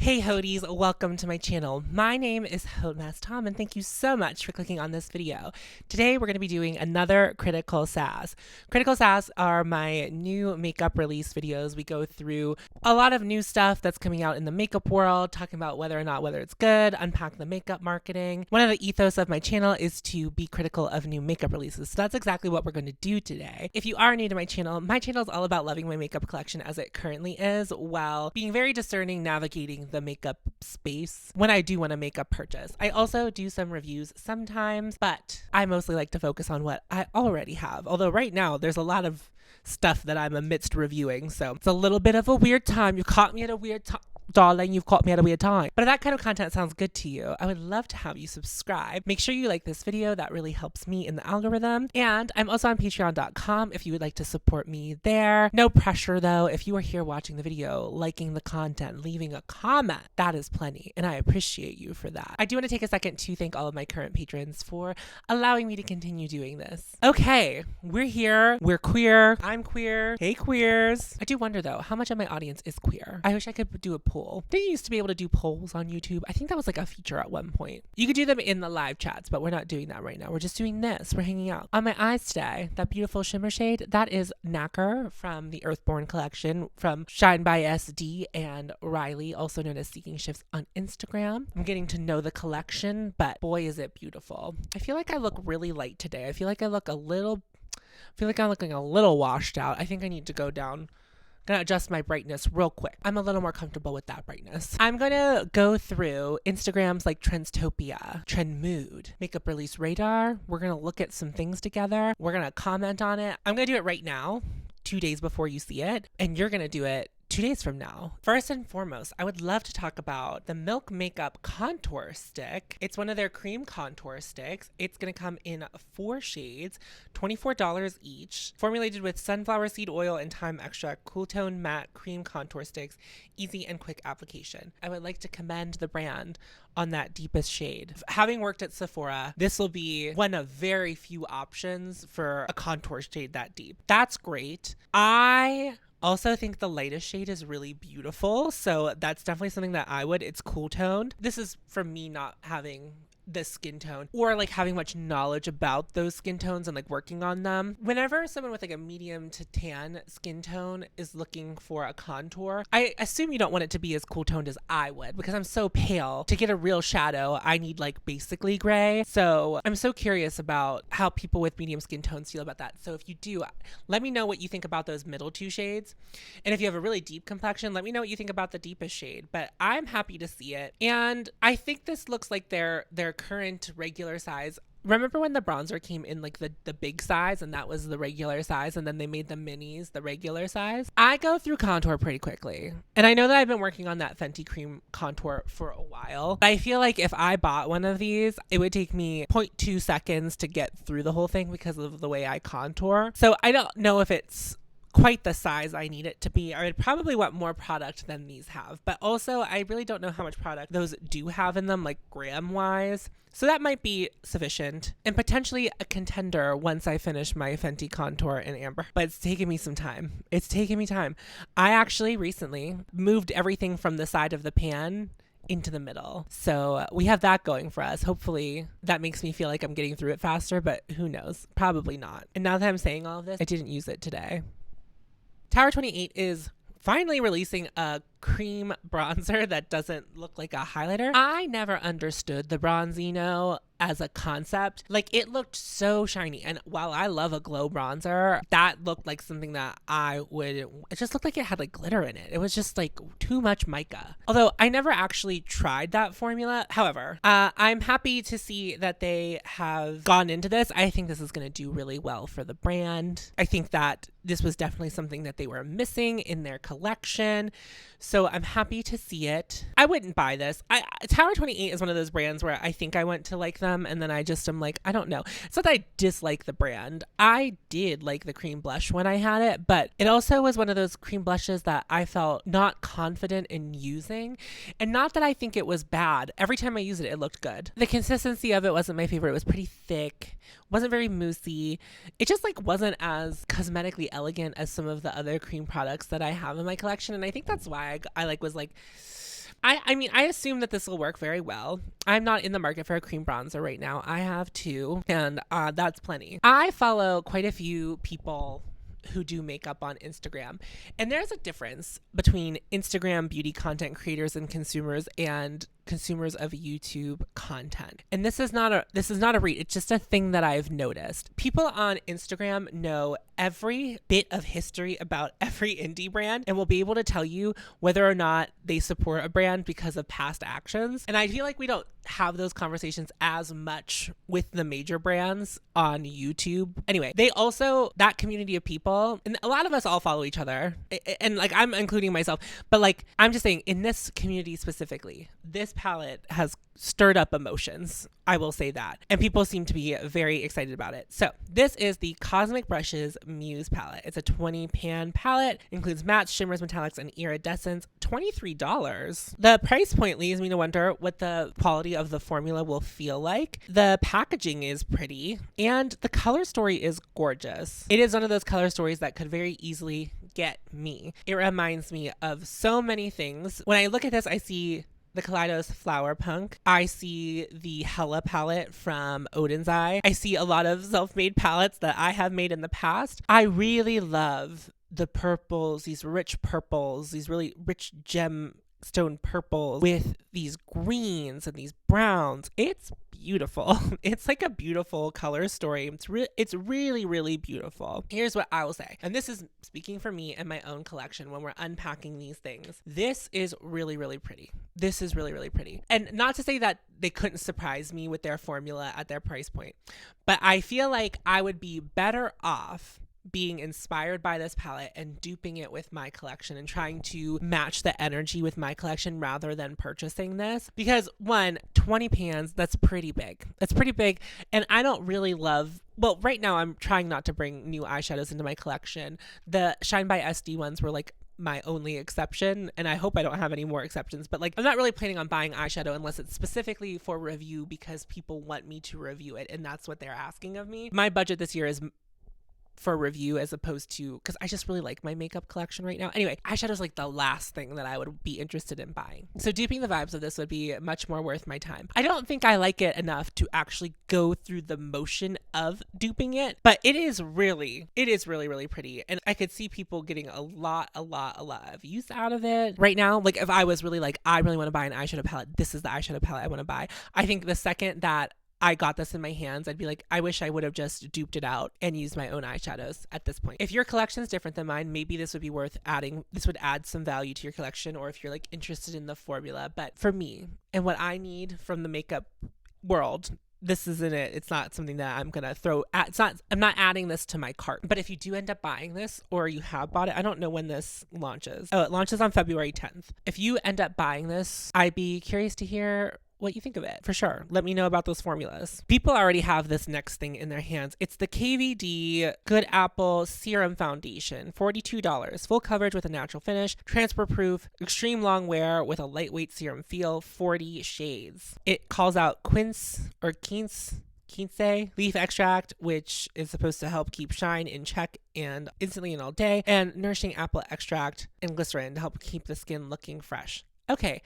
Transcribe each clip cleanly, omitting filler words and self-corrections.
Hey Hodies, welcome to my channel. My name is hautemesstom and thank you so much for clicking on this video. Today we're going to be doing another Critical SASS. Critical SASS are my new makeup release videos. We go through a lot of new stuff that's coming out in the makeup world, talking about whether it's good, unpack the makeup marketing. One of the ethos of my channel is to be critical of new makeup releases. So that's exactly what we're going to do today. If you are new to my channel is all about loving my makeup collection as it currently is while being very discerning navigating the makeup space when I do want a makeup purchase. I also do some reviews sometimes, but I mostly like to focus on what I already have. Although right now there's a lot of stuff that I'm amidst reviewing, so it's a little bit of a weird time. You caught me at a weird time. Darling, you've caught me at a weird time. But if that kind of content sounds good to you, I would love to have you subscribe. Make sure you like this video. That really helps me in the algorithm. And I'm also on patreon.com if you would like to support me there. No pressure though. If you are here watching the video, liking the content, leaving a comment, that is plenty. And I appreciate you for that. I do want to take a second to thank all of my current patrons for allowing me to continue doing this. Okay, we're here. We're queer. I'm queer. Hey queers. I do wonder though, how much of my audience is queer? I wish I could do a poll. Didn't you used to be able to do polls on YouTube? I think that was like a feature at one point. You could do them in the live chats, but we're not doing that right now. We're just doing this. We're hanging out. On my eyes today, that beautiful shimmer shade, that is Knacker from the Earthborn collection from Shine by SD and Riley, also known as Seeking Shifts on Instagram. I'm getting to know the collection, but boy, is it beautiful. I feel like I look really light today. I feel like I'm looking a little washed out. I think I need to go down. Gonna adjust my brightness real quick. I'm a little more comfortable with that brightness. I'm gonna go through Instagrams like Trendstopia, Trend Mood, Makeup Release Radar. We're gonna look at some things together. We're gonna comment on it. I'm gonna do it right now, 2 days before you see it, and you're gonna do it 2 days from now. First and foremost, I would love to talk about the Milk Makeup Contour Stick. It's one of their cream contour sticks. It's going to come in 4 shades, $24 each, formulated with sunflower seed oil and thyme extract, cool tone matte cream contour sticks, easy and quick application. I would like to commend the brand on that deepest shade. Having worked at Sephora, this will be one of very few options for a contour shade that deep. That's great. I also think the lightest shade is really beautiful, so that's definitely something that it's cool toned. This is from me not having this skin tone or like having much knowledge about those skin tones and like working on them. Whenever someone with like a medium to tan skin tone is looking for a contour, I assume you don't want it to be as cool toned as I would because I'm so pale. To get a real shadow, I need like basically gray. So I'm so curious about how people with medium skin tones feel about that. So if you do, let me know what you think about those middle 2 shades. And if you have a really deep complexion, let me know what you think about the deepest shade. But I'm happy to see it. And I think this looks like their current regular size. Remember when the bronzer came in like the big size and that was the regular size and then they made the minis the regular size? I go through contour pretty quickly. And I know that I've been working on that Fenty cream contour for a while. I feel like if I bought one of these, it would take me 0.2 seconds to get through the whole thing because of the way I contour. So I don't know if it's quite the size I need it to be. I would probably want more product than these have, but also I really don't know how much product those do have in them, like gram wise. So that might be sufficient and potentially a contender once I finish my Fenty contour in amber, but it's taking me some time. It's taking me time. I actually recently moved everything from the side of the pan into the middle. So we have that going for us. Hopefully that makes me feel like I'm getting through it faster, but who knows? Probably not. And now that I'm saying all of this, I didn't use it today. Tower 28 is finally releasing a cream bronzer that doesn't look like a highlighter. I never understood the Bronzino as a concept. Like, it looked so shiny, and while I love a glow bronzer, that looked like something that it just looked like it had like glitter in it. It was just like too much mica. Although I never actually tried that formula. However, I'm happy to see that they have gone into this. I think this is going to do really well for the brand. I think that this was definitely something that they were missing in their collection. So I'm happy to see it. I wouldn't buy this. Tower 28 is one of those brands where I think I went to like them and then I just am like, I don't know. It's not that I dislike the brand. I did like the cream blush when I had it, but it also was one of those cream blushes that I felt not confident in using. And not that I think it was bad. Every time I used it, it looked good. The consistency of it wasn't my favorite. It was pretty thick, wasn't very moussey. It just like wasn't as cosmetically elegant as some of the other cream products that I have in my collection. And I think that's why I was like, I mean, I assume that this will work very well. I'm not in the market for a cream bronzer right now. I have two, and that's plenty. I follow quite a few people who do makeup on Instagram. And there's a difference between Instagram beauty content creators and consumers of YouTube content. And this is not a read. It's just a thing that I've noticed. People on Instagram know every bit of history about every indie brand and will be able to tell you whether or not they support a brand because of past actions. And I feel like we don't have those conversations as much with the major brands on YouTube. Anyway, that community of people, and a lot of us all follow each other, and like I'm including myself, but like I'm just saying in this community specifically, this palette has stirred up emotions. I will say that. And people seem to be very excited about it. So this is the Cosmic Brushes Muse palette. It's a 20 pan palette, includes mattes, shimmers, metallics, and iridescence. $23. The price point leaves me to wonder what the quality of the formula will feel like. The packaging is pretty, and the color story is gorgeous. It is one of those color stories that could very easily get me. It reminds me of so many things. When I look at this, I see the Kaleidos Flower Punk. I see the Hella palette from Odin's Eye. I see a lot of self-made palettes that I have made in the past. I really love the purples, these rich purples, these really rich gemstone purples with these greens and these browns. It's beautiful. It's like a beautiful color story. It's really, really beautiful. Here's what I will say. And this is speaking for me and my own collection when we're unpacking these things. This is really, really pretty. This is really, really pretty. And not to say that they couldn't surprise me with their formula at their price point, but I feel like I would be better off being inspired by this palette and duping it with my collection and trying to match the energy with my collection rather than purchasing this. Because 20 pans, that's pretty big. And I don't really love, well, right now I'm trying not to bring new eyeshadows into my collection. The Shine by SD ones were like my only exception, and I hope I don't have any more exceptions, but like I'm not really planning on buying eyeshadow unless it's specifically for review because people want me to review it and that's what they're asking of me. My budget this year is for review as opposed to, because I just really like my makeup collection right now. Anyway, eyeshadow is like the last thing that I would be interested in buying. So duping the vibes of this would be much more worth my time. I don't think I like it enough to actually go through the motion of duping it, but it is really, really pretty. And I could see people getting a lot of use out of it right now. Like if I was really like, I really want to buy an eyeshadow palette, this is the eyeshadow palette I want to buy. I think the second that I got this in my hands, I'd be like, I wish I would have just duped it out and used my own eyeshadows at this point. If your collection is different than mine, maybe this would be worth adding. This would add some value to your collection, or if you're like interested in the formula. But for me and what I need from the makeup world, this isn't it. It's not something that I'm going to throw at. I'm not adding this to my cart. But if you do end up buying this, or you have bought it, I don't know when this launches. Oh, it launches on February 10th. If you end up buying this, I'd be curious to hear what you think of it, for sure. Let me know about those formulas. People already have this next thing in their hands. It's the KVD Good Apple Serum Foundation, $42, full coverage with a natural finish, transfer proof, extreme long wear with a lightweight serum feel, 40 shades. It calls out quince leaf extract, which is supposed to help keep shine in check and instantly and all day, and nourishing apple extract and glycerin to help keep the skin looking fresh. Okay,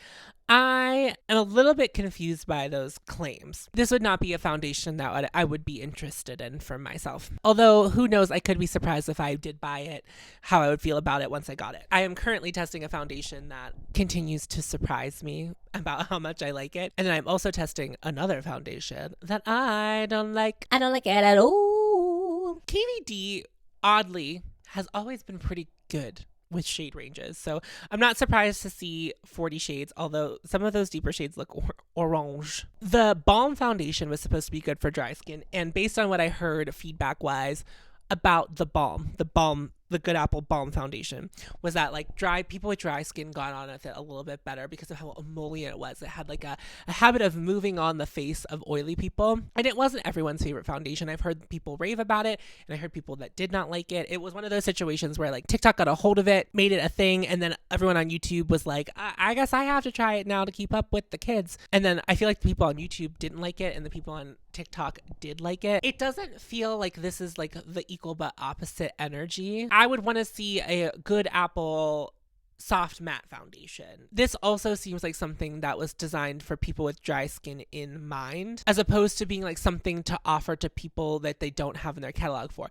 I am a little bit confused by those claims. This would not be a foundation that I would be interested in for myself. Although, who knows, I could be surprised if I did buy it, how I would feel about it once I got it. I am currently testing a foundation that continues to surprise me about how much I like it. And then I'm also testing another foundation that I don't like. I don't like it at all. KVD, oddly, has always been pretty good with shade ranges. So I'm not surprised to see 40 shades, although some of those deeper shades look orange. The balm foundation was supposed to be good for dry skin. And based on what I heard feedback wise about the Good Apple Balm Foundation, was that like people with dry skin got on with it a little bit better because of how emollient it was. It had like a habit of moving on the face of oily people, and it wasn't everyone's favorite foundation. I've heard people rave about it, and I heard people that did not like it. It was one of those situations where like TikTok got a hold of it, made it a thing, and then everyone on YouTube was like, I guess I have to try it now to keep up with the kids. And then I feel like the people on YouTube didn't like it, and the people on TikTok did like it. It doesn't feel like this is like the equal but opposite energy. I would want to see a Good Apple soft matte foundation. This also seems like something that was designed for people with dry skin in mind, as opposed to being like something to offer to people that they don't have in their catalog for.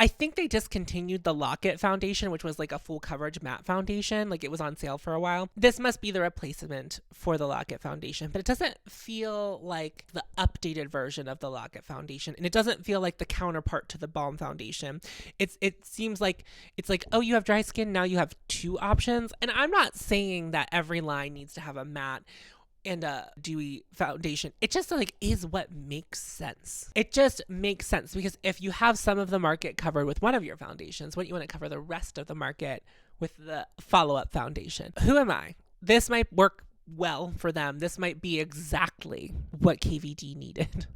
I think they discontinued the Lock-It foundation, which was like a full coverage matte foundation. Like it was on sale for a while. This must be the replacement for the Lock-It foundation, but it doesn't feel like the updated version of the Lock-It foundation. And it doesn't feel like the counterpart to the Balm foundation. It seems like it's like, oh, you have dry skin, now you have two options. And I'm not saying that every line needs to have a matte and a dewy foundation. It just like is what makes sense. It just makes sense because if you have some of the market covered with one of your foundations, wouldn't you want to cover the rest of the market with the follow-up foundation? Who am I? This might work well for them. This might be exactly what KVD needed.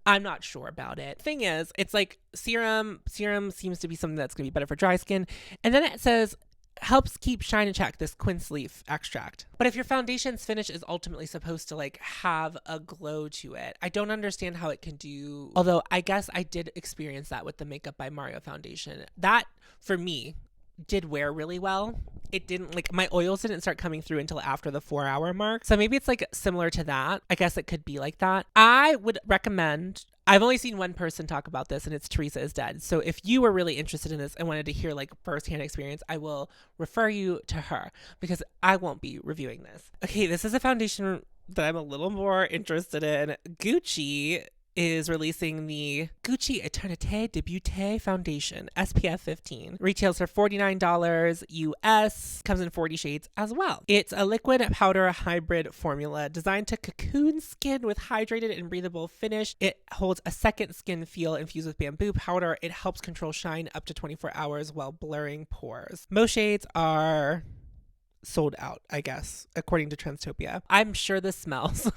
I'm not sure about it. Thing is, it's like serum seems to be something that's going to be better for dry skin. And then it says helps keep shine in check, this quince leaf extract. But if your foundation's finish is ultimately supposed to like have a glow to it, I don't understand how it can do, although I guess I did experience that with the Makeup by Mario foundation. That for me did wear really well. It didn't like, my oils didn't start coming through until after the 4-hour mark. So maybe it's like similar to that. I guess it could be like that. I would recommend, I've only seen one person talk about this and it's Teresa is Dead. So if you were really interested in this and wanted to hear like firsthand experience, I will refer you to her because I won't be reviewing this. Okay, this is a foundation that I'm a little more interested in. Gucci is releasing the Gucci Eternité de Beauté foundation, SPF 15. Retails for $49 US, comes in 40 shades as well. It's a liquid powder hybrid formula designed to cocoon skin with hydrated and breathable finish. It holds a second skin feel infused with bamboo powder. It helps control shine up to 24 hours while blurring pores. Most shades are sold out, I guess, according to Trendstopia. I'm sure this smells.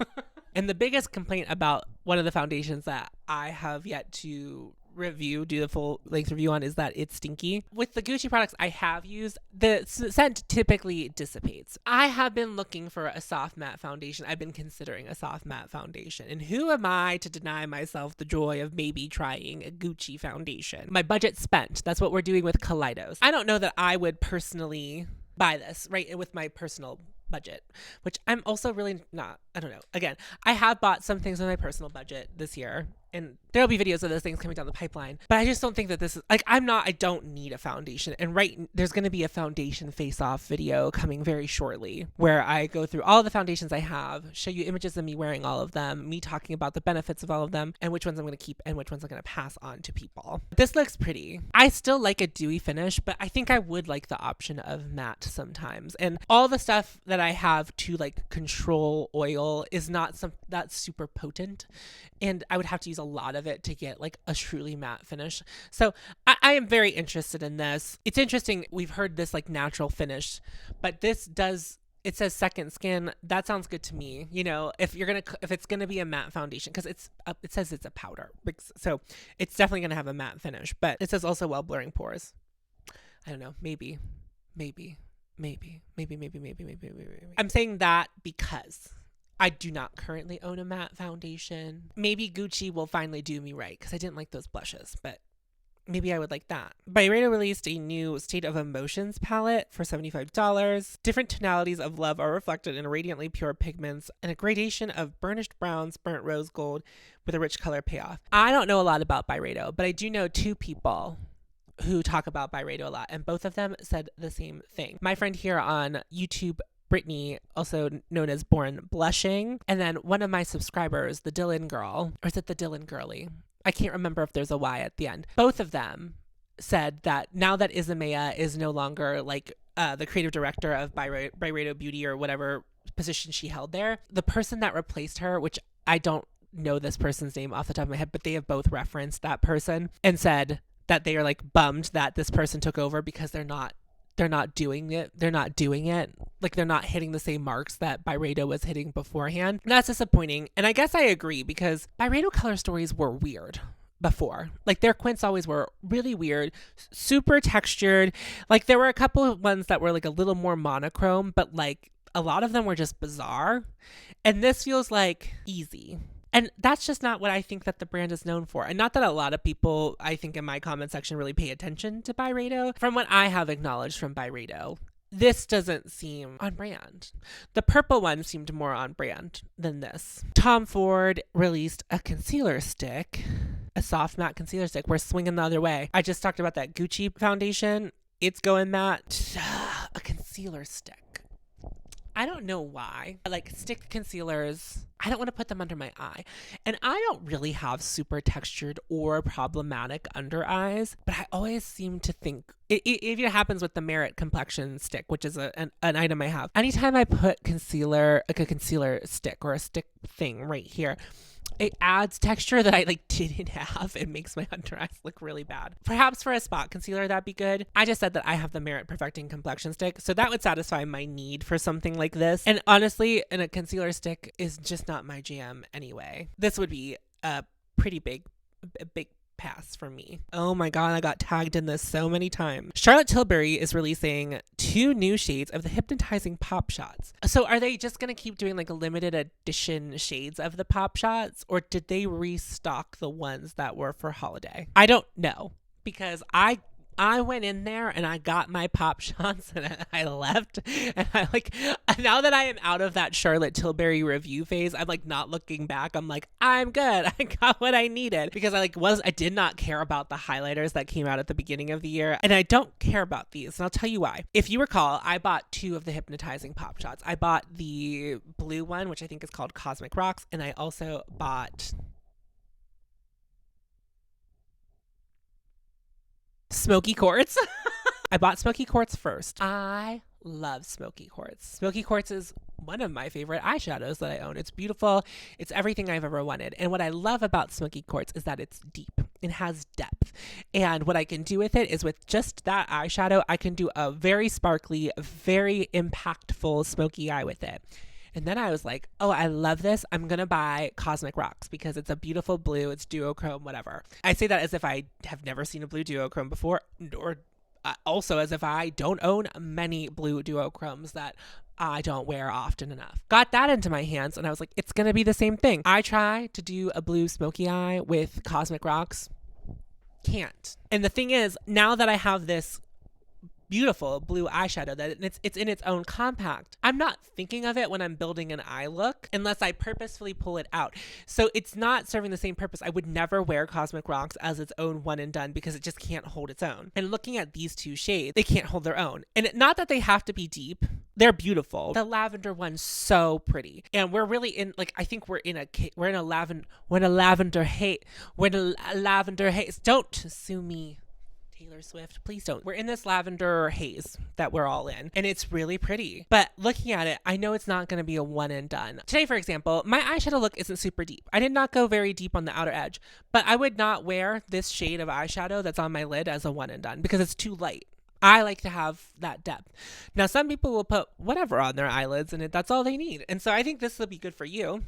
And the biggest complaint about one of the foundations that I have yet to do the full length review on, is that it's stinky. With the Gucci products I have used, the scent typically dissipates. I have been looking for a soft matte foundation. I've been considering a soft matte foundation. And who am I to deny myself the joy of maybe trying a Gucci foundation? My budget's spent. That's what we're doing with Kaleidos. I don't know that I would personally buy this, right, with my personal budget, which I'm also really not. I don't know. Again, I have bought some things on my personal budget this year, and there'll be videos of those things coming down the pipeline, but I just don't think that this is like, I don't need a foundation. And there's going to be a foundation face-off video coming very shortly where I go through all the foundations I have, show you images of me wearing all of them, me talking about the benefits of all of them, and which ones I'm going to keep and which ones I'm going to pass on to people. This looks pretty. I still like a dewy finish, but I think I would like the option of matte sometimes. And all the stuff that I have to like control oil is not that's super potent, and I would have to use a lot of it to get like a truly matte finish. So I am very interested in this. It's interesting. We've heard this like natural finish, but it says second skin. That sounds good to me. You know, if it's gonna be a matte foundation, because it says it's a powder, so it's definitely gonna have a matte finish. But it says also while blurring pores. I don't know. Maybe. I'm saying that because I do not currently own a matte foundation. Maybe Gucci will finally do me right, because I didn't like those blushes, but maybe I would like that. Byredo released a new State of Emotions palette for $75. Different tonalities of love are reflected in radiantly pure pigments and a gradation of burnished browns, burnt rose gold with a rich color payoff. I don't know a lot about Byredo, but I do know two people who talk about Byredo a lot, and both of them said the same thing. My friend here on YouTube, Brittany, also known as Born Blushing, and then one of my subscribers, the Dylan Girl, or is it the Dylan Girly? I can't remember if there's a Y at the end. Both of them said that now that Isamaya is no longer like the creative director of Byredo Beauty or whatever position she held there, the person that replaced her, which I don't know this person's name off the top of my head, but they have both referenced that person and said that they are like bummed that this person took over because they're not doing it. Like they're not hitting the same marks that Byredo was hitting beforehand. And that's disappointing. And I guess I agree, because Byredo color stories were weird before. Like their quints always were really weird, super textured. Like there were a couple of ones that were like a little more monochrome, but like a lot of them were just bizarre. And this feels like easy. And that's just not what I think that the brand is known for. And not that a lot of people, I think in my comment section, really pay attention to Byredo. From what I have acknowledged from Byredo, this doesn't seem on brand. The purple one seemed more on brand than this. Tom Ford released a concealer stick, a soft matte concealer stick. We're swinging the other way. I just talked about that Gucci foundation. It's going matte. A concealer stick. I don't know why. Like stick concealers, I don't want to put them under my eye. And I don't really have super textured or problematic under eyes, but I always seem to think, it even happens with the Merit complexion stick, which is an item I have. Anytime I put concealer, like a concealer stick or a stick thing right here, it adds texture that I like didn't have. It makes my under eyes look really bad. Perhaps for a spot concealer, that'd be good. I just said that I have the Merit Perfecting Complexion Stick, so that would satisfy my need for something like this. And honestly, a concealer stick is just not my jam anyway. This would be a pretty big pass for me. Oh my god, I got tagged in this so many times. Charlotte Tilbury is releasing 2 new shades of the Hypnotising Pop Shots. So are they just going to keep doing like a limited edition shades of the Pop Shots, or did they restock the ones that were for holiday? I don't know, because I went in there and I got my Pop Shots and I left, and I like, now that I am out of that Charlotte Tilbury review phase, I'm like not looking back. I'm like, I'm good. I got what I needed, because I did not care about the highlighters that came out at the beginning of the year, and I don't care about these, and I'll tell you why. If you recall, I bought 2 of the Hypnotising Pop Shots. I bought the blue one, which I think is called Cosmic Rocks, and I also bought Smoky Quartz. I bought Smoky Quartz first. I love Smoky Quartz. Smoky Quartz is one of my favorite eyeshadows that I own. It's beautiful. It's everything I've ever wanted. And what I love about Smoky Quartz is that it's deep. It has depth. And what I can do with it is, with just that eyeshadow, I can do a very sparkly, very impactful smoky eye with it. And then I was like, oh, I love this. I'm going to buy Cosmic Rocks because it's a beautiful blue. It's duochrome, whatever. I say that as if I have never seen a blue duochrome before, or also as if I don't own many blue duochromes that I don't wear often enough. Got that into my hands and I was like, it's going to be the same thing. I try to do a blue smoky eye with Cosmic Rocks. Can't. And the thing is, now that I have this beautiful blue eyeshadow that it's in its own compact, I'm not thinking of it when I'm building an eye look unless I purposefully pull it out. So it's not serving the same purpose. I would never wear Cosmic Rocks as its own one and done because it just can't hold its own. And looking at these 2 shades, they can't hold their own. And not that they have to be deep. They're beautiful. The lavender one's so pretty. And we're really in, like, I think we're in a lavender haze. Don't sue me, Taylor Swift, please don't. We're in this lavender haze that we're all in, and it's really pretty. But looking at it, I know it's not going to be a one and done. Today, for example, my eyeshadow look isn't super deep. I did not go very deep on the outer edge, but I would not wear this shade of eyeshadow that's on my lid as a one and done because it's too light. I like to have that depth. Now, some people will put whatever on their eyelids and that's all they need. And so I think this will be good for you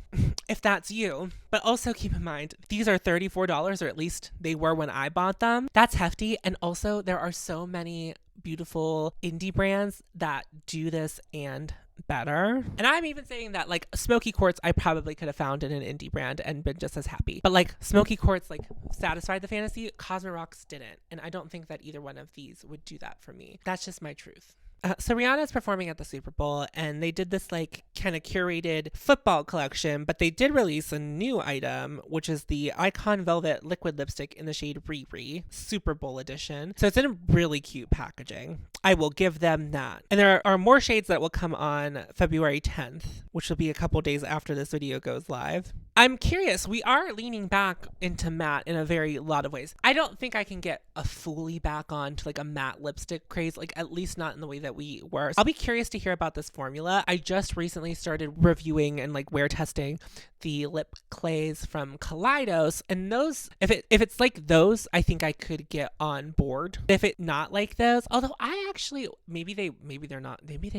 if that's you. But also keep in mind, these are $34, or at least they were when I bought them. That's hefty. And also there are so many beautiful indie brands that do this and better. And I'm even saying that, like, Smoky Quartz I probably could have found in an indie brand and been just as happy, but like Smoky Quartz like satisfied the fantasy. Cosmic Rocks didn't, and I don't think that either one of these would do that for me. That's just my truth. So Rihanna's performing at the Super Bowl, and they did this like kind of curated football collection, but they did release a new item, which is the Icon Velvet Liquid Lipstick in the shade Riri Super Bowl edition. So it's in a really cute packaging. I will give them that. And there are more shades that will come on February 10th, which will be a couple days after this video goes live. I'm curious. We are leaning back into matte in a very lot of ways. I don't think I can get a fully back on to like a matte lipstick craze, like at least not in the way that we were. I'll be curious to hear about this formula. I just recently started reviewing and like wear testing the lip clays from Kaleidos, and those, if it's like those, I think I could get on board. If it's not like those, although I actually maybe they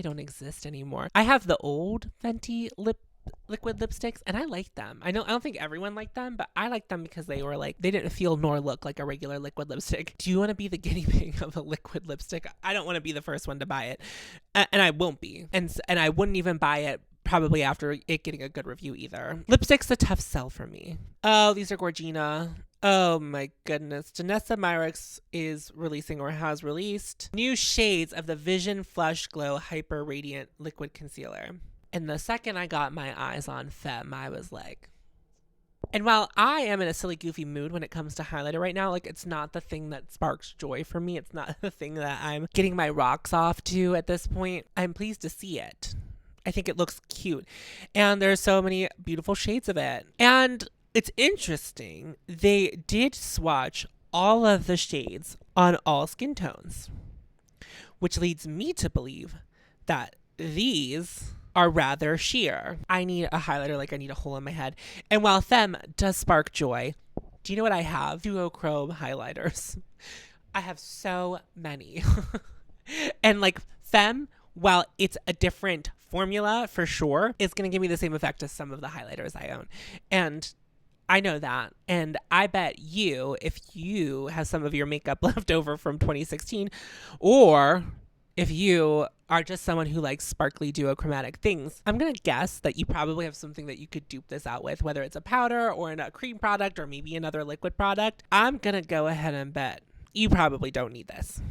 don't exist anymore. I have the old Fenty liquid lipsticks and I like them. I don't think everyone liked them, but I like them because they were like, they didn't feel nor look like a regular liquid lipstick. Do you want to be the guinea pig of a liquid lipstick? I don't want to be the first one to buy it, and I won't be, and I wouldn't even buy it probably after it getting a good review either. Lipstick's a tough sell for me. Oh, these are Gorgina. Oh my goodness. Danessa Myricks is releasing or has released new shades of the Vision Flush Glow Hyper Radiant Liquid Concealer. And the second I got my eyes on Femme, I was like, and while I am in a silly, goofy mood when it comes to highlighter right now, like it's not the thing that sparks joy for me. It's not the thing that I'm getting my rocks off to at this point. I'm pleased to see it. I think it looks cute. And there's so many beautiful shades of it. And it's interesting. They did swatch all of the shades on all skin tones, which leads me to believe that these are rather sheer. I need a highlighter like I need a hole in my head. And while Femme does spark joy, do you know what I have? Duochrome highlighters. I have so many. And like Femme, while it's a different formula for sure, it's going to give me the same effect as some of the highlighters I own. And I know that. And I bet you, if you have some of your makeup left over from 2016, or if you are just someone who likes sparkly duochromatic things, I'm going to guess that you probably have something that you could dupe this out with, whether it's a powder or a cream product or maybe another liquid product. I'm going to go ahead and bet you probably don't need this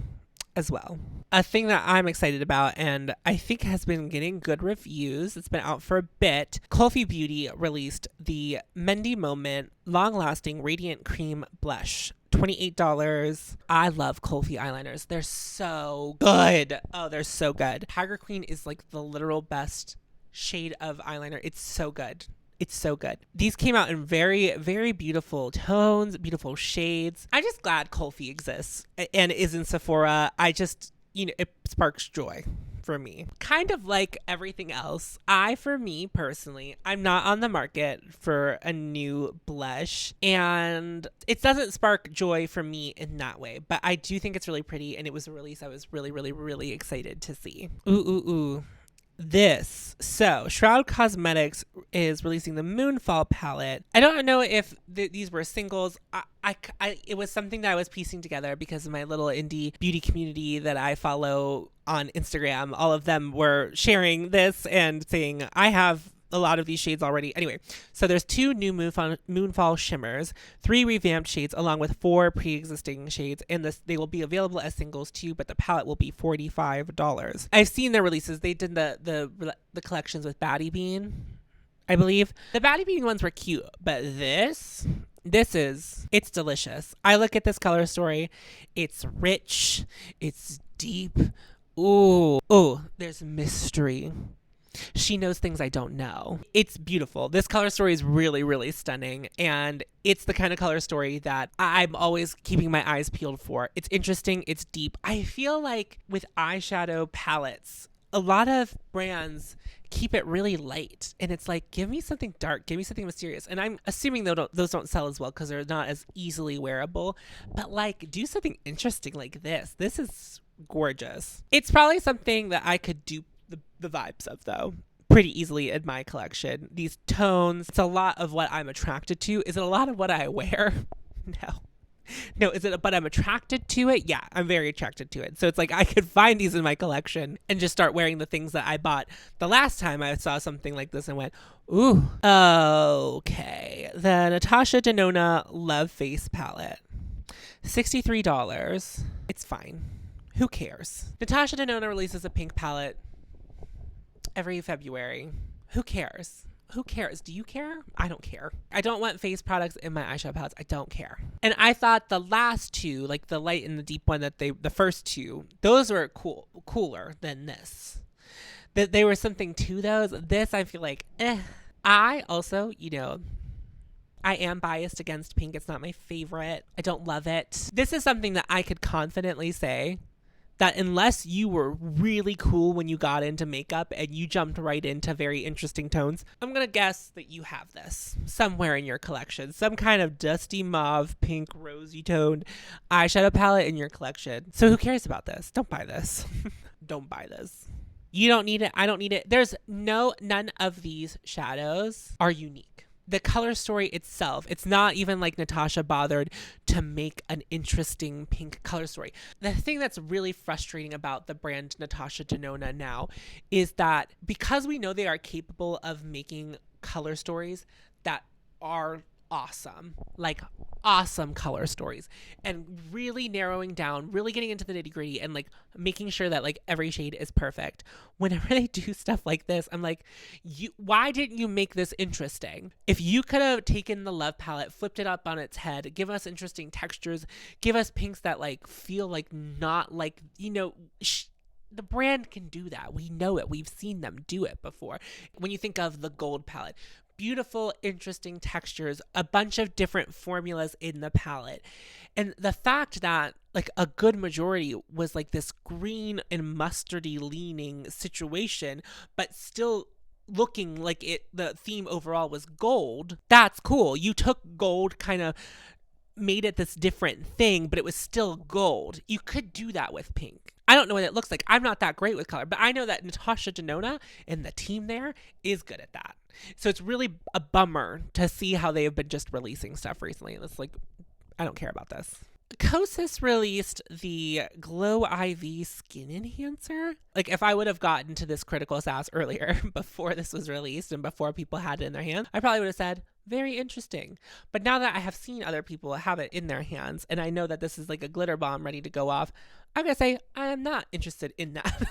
as well. A thing that I'm excited about and I think has been getting good reviews, it's been out for a bit, Kulfi Beauty released the Mehndi Moment Long Lasting Radiant Cream Blush. $28. I love Kulfi eyeliners. They're so good. Oh, they're so good. Tiger Queen is like the literal best shade of eyeliner. It's so good. It's so good. These came out in very, very beautiful tones, beautiful shades. I'm just glad Kulfi exists and is in Sephora. I just, it sparks joy for me. Kind of like everything else, for me personally, I'm not on the market for a new blush and it doesn't spark joy for me in that way, but I do think it's really pretty and it was a release I was really, really, really excited to see. Ooh. So Shroud Cosmetics is releasing the Moonfall palette. I don't know if these were singles. It was something that I was piecing together because of my little indie beauty community that I follow on Instagram. All of them were sharing this and saying, I have a lot of these shades already. Anyway, so there's 2 new Moonfall shimmers, 3 revamped shades, along with 4 pre-existing shades, and they will be available as singles too, but the palette will be $45. I've seen their releases. They did the collections with Baddie Bean, I believe. The Baddie Bean ones were cute, but it's delicious. I look at this color story. It's rich. It's deep. Ooh, there's mystery. She knows things I don't know. It's beautiful. This color story is really, really stunning. And it's the kind of color story that I'm always keeping my eyes peeled for. It's interesting. It's deep. I feel like with eyeshadow palettes, a lot of brands keep it really light. And it's like, give me something dark. Give me something mysterious. And I'm assuming those don't sell as well because they're not as easily wearable. But like, do something interesting like this. This is gorgeous. It's probably something that I could dupe the vibes of though pretty easily in my collection. These tones, it's a lot of what I'm attracted to. Is it a lot of what I wear? No, is it, but I'm attracted to it? Yeah, I'm very attracted to it. So it's like I could find these in my collection and just start wearing the things that I bought the last time I saw something like this and went, ooh, okay. The Natasha Denona Love Face Palette, $63. It's fine. Who cares? Natasha Denona releases a pink palette every February. Who cares? Who cares? Do you care? I don't care. I don't want face products in my eyeshadow palettes. I don't care. And I thought the last 2, like the light and the deep one the first 2, those were cooler than this. That they were something to those. This I feel like, I also, I am biased against pink. It's not my favorite. I don't love it. This is something that I could confidently say that unless you were really cool when you got into makeup and you jumped right into very interesting tones, I'm going to guess that you have this somewhere in your collection. Some kind of dusty mauve, pink, rosy toned eyeshadow palette in your collection. So who cares about this? Don't buy this. Don't buy this. You don't need it. I don't need it. None of these shadows are unique. The color story itself, it's not even like Natasha bothered to make an interesting pink color story. The thing that's really frustrating about the brand Natasha Denona now is that because we know they are capable of making color stories that are awesome. Like awesome color stories, and really narrowing down, really getting into the nitty gritty, and like making sure that like every shade is perfect. Whenever they do stuff like this, I'm like, why didn't you make this interesting? If you could have taken the Love palette, flipped it up on its head, give us interesting textures, give us pinks that like feel like not like, you know, the brand can do that. We know it. We've seen them do it before. When you think of the gold palette, beautiful, interesting textures, a bunch of different formulas in the palette. And the fact that like a good majority was like this green and mustardy leaning situation, but still looking like the theme overall was gold, that's cool. You took gold, kind of made it this different thing, but it was still gold. You could do that with pink. I don't know what it looks like. I'm not that great with color, but I know that Natasha Denona and the team there is good at that. So it's really a bummer to see how they have been just releasing stuff recently. It's like, I don't care about this. Kosas released the Glow IV Skin Enhancer. Like, if I would have gotten to this critical sass earlier, before this was released and before people had it in their hands, I probably would have said, very interesting. But now that I have seen other people have it in their hands, and I know that this is like a glitter bomb ready to go off, I'm going to say I am not interested in that.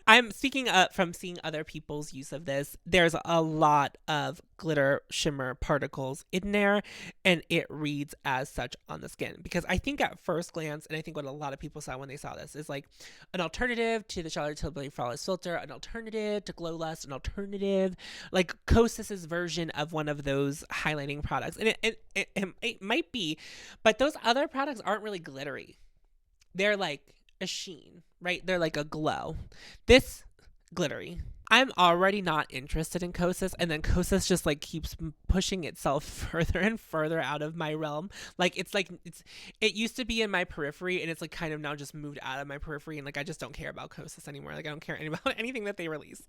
I'm speaking from seeing other people's use of this. There's a lot of glitter shimmer particles in there, and it reads as such on the skin. Because I think at first glance, and I think what a lot of people saw when they saw this, is like an alternative to the Charlotte Tilbury Flawless Filter, an alternative to Glow Lust, an alternative, like Kosas's version of one of those highlighting products. And it might be, but those other products aren't really glittery. They're like a sheen, right? They're like a glow. This glittery. I'm already not interested in Kosas, and then Kosas just like keeps pushing itself further and further out of my realm. Like it used to be in my periphery, and it's like kind of now just moved out of my periphery, and like I just don't care about Kosas anymore. Like I don't care about anything that they release.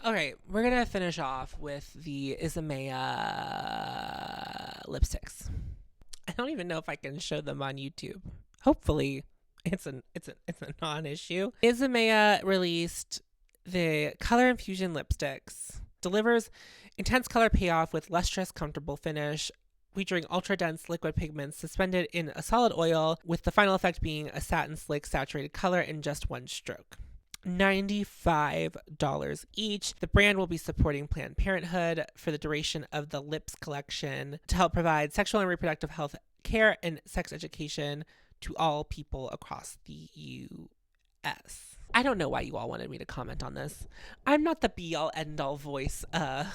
Okay, we're gonna finish off with the Isamaya lipsticks. I don't even know if I can show them on YouTube. Hopefully. It's a non-issue. Isamaya released the Color Infusion Lipsticks. Delivers intense color payoff with lustrous, comfortable finish, featuring ultra-dense liquid pigments suspended in a solid oil, with the final effect being a satin slick saturated color in just one stroke. $95 each. The brand will be supporting Planned Parenthood for the duration of the Lips collection to help provide sexual and reproductive health care and sex education to all people across the U.S. I don't know why you all wanted me to comment on this. I'm not the be-all, end-all voice to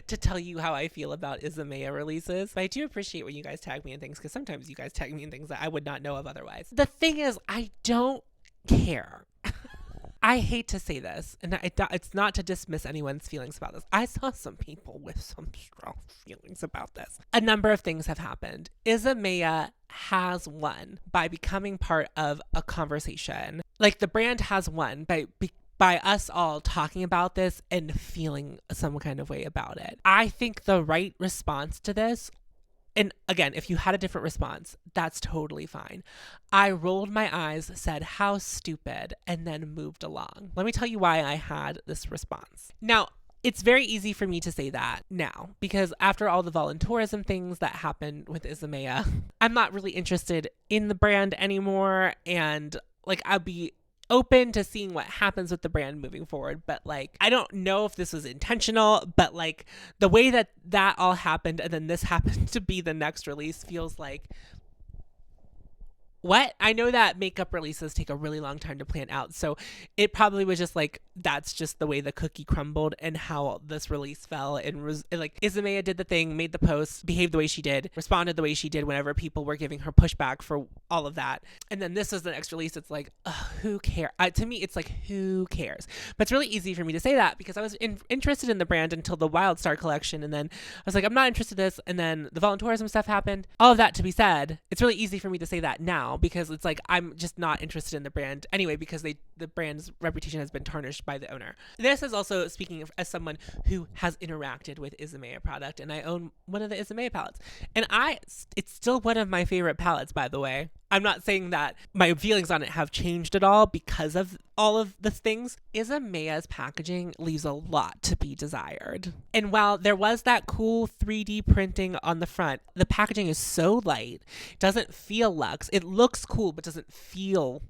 tell you how I feel about Isamaya releases, but I do appreciate when you guys tag me in things, because sometimes you guys tag me in things that I would not know of otherwise. The thing is, I don't care. I hate to say this, and it's not to dismiss anyone's feelings about this. I saw some people with some strong feelings about this. A number of things have happened. Isamaya has won by becoming part of a conversation. Like, the brand has won by us all talking about this and feeling some kind of way about it. I think the right response to this, and again, if you had a different response, that's totally fine. I rolled my eyes, said, how stupid, and then moved along. Let me tell you why I had this response. Now, it's very easy for me to say that now, because after all the volunteerism things that happened with Isamaya, I'm not really interested in the brand anymore, and like I'd be open to seeing what happens with the brand moving forward. But like, I don't know if this was intentional, but like the way that all happened and then this happened to be the next release feels like, what? I know that makeup releases take a really long time to plan out, so it probably was just like, that's just the way the cookie crumbled and how this release fell. And like, Isamaya did the thing, made the post, behaved the way she did, responded the way she did whenever people were giving her pushback for all of that. And then this was the next release. It's like, who cares? To me, it's like, who cares? But it's really easy for me to say that because I was interested in the brand until the Wild Star collection, and then I was like, I'm not interested in this. And then the volunteerism stuff happened. All of that to be said, it's really easy for me to say that now, because it's like I'm just not interested in the brand anyway, because the brand's reputation has been tarnished by the owner. This is also speaking as someone who has interacted with Isamaya product, and I own one of the Isamaya palettes, and it's still one of my favorite palettes, by the way. I'm not saying that my feelings on it have changed at all because of all of the things. Isamaya's packaging leaves a lot to be desired. And while there was that cool 3D printing on the front, the packaging is so light, doesn't feel luxe. It looks cool, but doesn't feel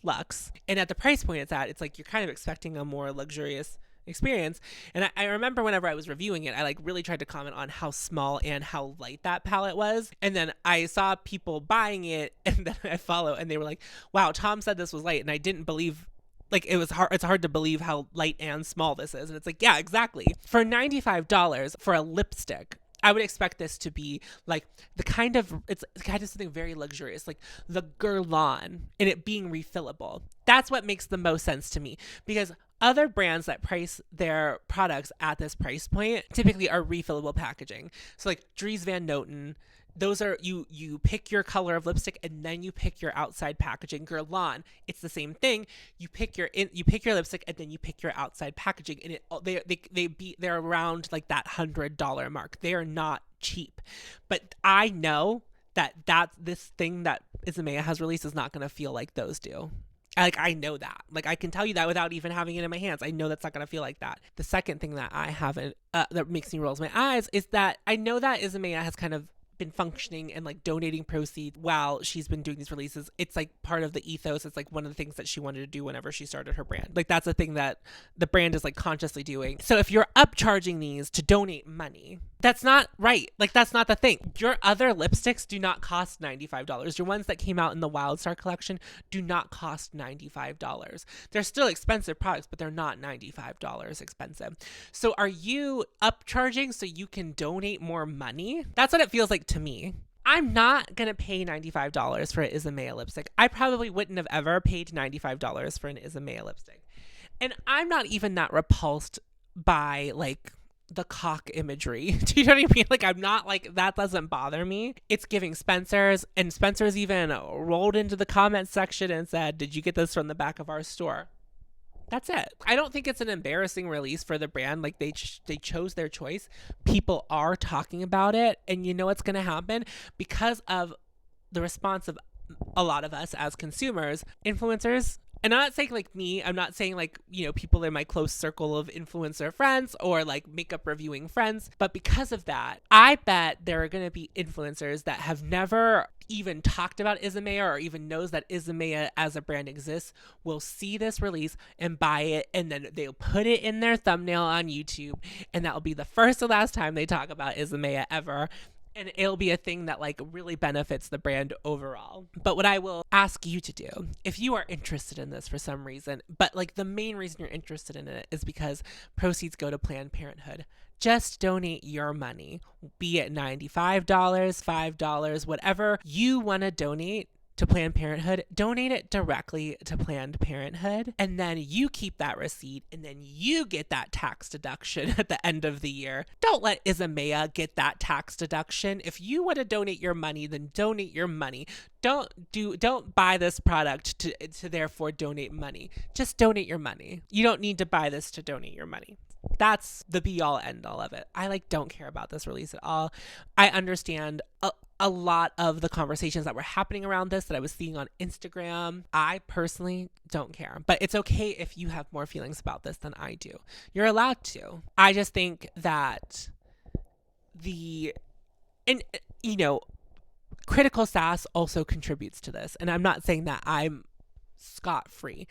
luxe. And at the price point it's at, it's like you're kind of expecting a more luxurious experience. And I remember whenever I was reviewing it, I like really tried to comment on how small and how light that palette was. And then I saw people buying it, and then I follow, and they were like, wow, Tom said this was light, and I didn't believe, like, it's hard to believe how light and small this is. And it's like, yeah, exactly. For $95 for a lipstick, I would expect this to be like it's kind of something very luxurious, like the Guerlain, and it being refillable. That's what makes the most sense to me, because other brands that price their products at this price point typically are refillable packaging. So like Dries Van Noten, those are, you pick your color of lipstick and then you pick your outside packaging. Guerlain, it's the same thing. You pick your lipstick and then you pick your outside packaging, and they're around like that $100 mark. They are not cheap, but I know that this thing that Isamaya has released is not going to feel like those do. I know that. Like, I can tell you that without even having it in my hands. I know that's not going to feel like that. The second thing that I haven't, that makes me roll my eyes, is that I know that Isamaya has kind of been functioning and like donating proceeds while she's been doing these releases. It's like part of the ethos. It's like one of the things that she wanted to do whenever she started her brand. Like, that's a thing that the brand is like consciously doing. So if you're upcharging these to donate money, that's not right. Like, that's not the thing. Your other lipsticks do not cost $95. Your ones that came out in the Wildstar collection do not cost $95. They're still expensive products, but they're not $95 expensive. So are you upcharging so you can donate more money? That's what it feels like to me. I'm not going to pay $95 for an Isamaya lipstick. I probably wouldn't have ever paid $95 for an Isamaya lipstick. And I'm not even that repulsed by like the cock imagery. Do you know what I mean? Like, I'm not like, that doesn't bother me. It's giving Spencer's, and Spencer's even rolled into the comment section and said, did you get this from the back of our store? That's it. I don't think it's an embarrassing release for the brand. Like, they chose their choice. People are talking about it, and you know what's going to happen because of the response of a lot of us as consumers, influencers. And I'm not saying like me, I'm not saying like, you know, people in my close circle of influencer friends or like makeup reviewing friends. But because of that, I bet there are going to be influencers that have never even talked about Isamaya or even knows that Isamaya as a brand exists will see this release and buy it, and then they'll put it in their thumbnail on YouTube, and that will be the first and last time they talk about Isamaya ever. And it'll be a thing that like really benefits the brand overall. But what I will ask you to do, if you are interested in this for some reason, but like the main reason you're interested in it is because proceeds go to Planned Parenthood, just donate your money, be it $95, $5, whatever you want to donate to Planned Parenthood. Donate it directly to Planned Parenthood, and then you keep that receipt, and then you get that tax deduction at the end of the year. Don't let Isamaya get that tax deduction. If you want to donate your money, then donate your money. Don't buy this product to therefore donate money. Just donate your money. You don't need to buy this to donate your money. That's the be all end all of it. I like don't care about this release at all. I understand a lot of the conversations that were happening around this that I was seeing on Instagram. I personally don't care, but it's okay if you have more feelings about this than I do. You're allowed to. I just think that critical SASS also contributes to this. And I'm not saying that I'm scot-free,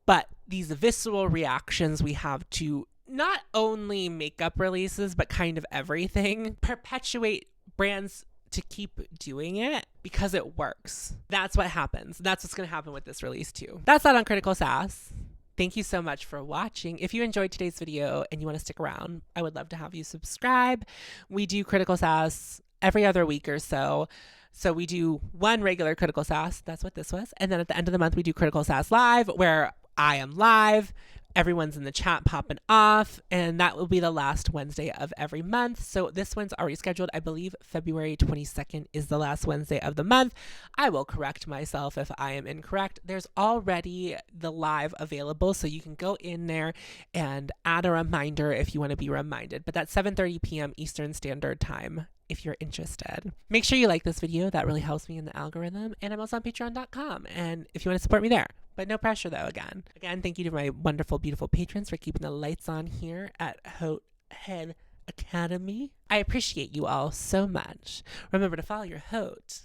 but these visceral reactions we have to not only makeup releases, but kind of everything, perpetuate brands to keep doing it because it works. That's what happens. That's what's going to happen with this release too. That's that on Critical SASS. Thank you so much for watching. If you enjoyed today's video and you want to stick around, I would love to have you subscribe. We do Critical SASS every other week or so. So we do one regular Critical SASS. That's what this was. And then at the end of the month, we do Critical SASS Live, where I am live. Everyone's in the chat popping off, and that will be the last Wednesday of every month. So this one's already scheduled. I believe February 22nd is the last Wednesday of the month. I will correct myself if I am incorrect. There's already the live available, so you can go in there and add a reminder if you want to be reminded. But that's 7:30 p.m. Eastern Standard Time if you're interested. Make sure you like this video. That really helps me in the algorithm. And I'm also on patreon.com. And if you want to support me there, but no pressure though, again, thank you to my wonderful, beautiful patrons for keeping the lights on here at Haute Head Academy. I appreciate you all so much. Remember to follow your Haute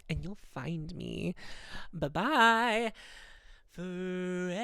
and you'll find me. Bye-bye. Forever.